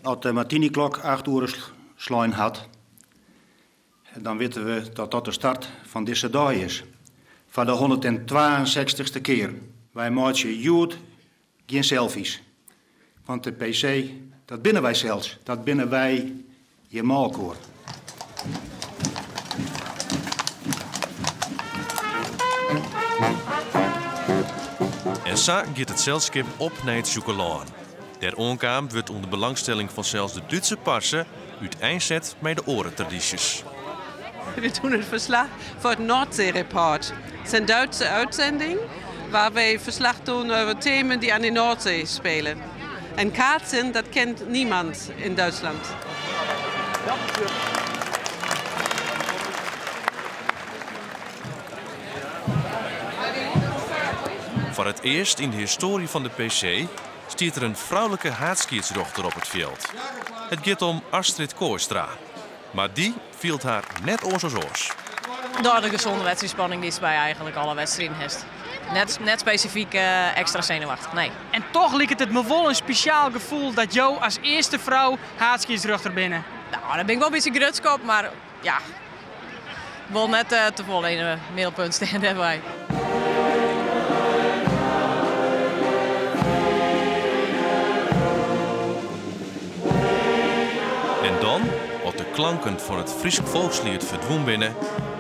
Als de Martini-klok 8 uur slaan had, dan weten we dat dat de start van deze dag is. Van de 162ste keer. Wij maken goed geen selfies. Want de PC, dat binnen wij zelfs. Dat binnen wij je maalkoor. En zo gaat het zelschap op naar het Joekelaan. Der onkaam wordt onder belangstelling van zelfs de Duitse parsen uiteenzet met de orentradities. We doen het verslag voor het Noordzee-report. Het is een Duitse uitzending waar wij verslag doen over thema's die aan de Noordzee spelen. En kaatsen, dat kent niemand in Duitsland. Voor het eerst in de historie van de PC stiert er een vrouwelijke haatskiersdochter op het veld. Het gaat om Astrid Kooistra. Maar die viel haar net oors als oors. Door de gezonde wedstrijdspanning die is bij eigenlijk alle wedstrijden heeft. Net specifiek extra zenuwachtig, nee. En toch lijkt het me wel een speciaal gevoel dat jou als eerste vrouw haatskiersdochter binnen. Nou, dan ben ik wel een beetje grutskop, maar ja. Ik wil net te vol in een middelpunt staan daarbij. En dan, als de klanken van het Fries volkslied verdwenen binnen,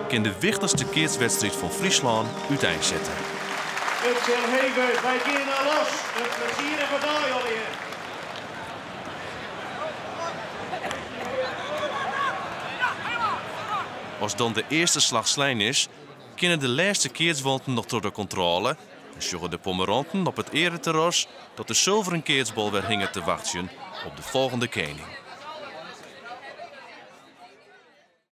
kan de wichtigste keerswedstrijd van Friesland uiteenzetten. Het zal heen, wij gaan naar los. Het plezierige dag alweer. Als dan de eerste slag slijn is, kunnen de laatste keerswanten nog door de controle. En zorgen de Pomeranten op het ereterras dat de zilveren keersbal weer hingen te wachten op de volgende koning.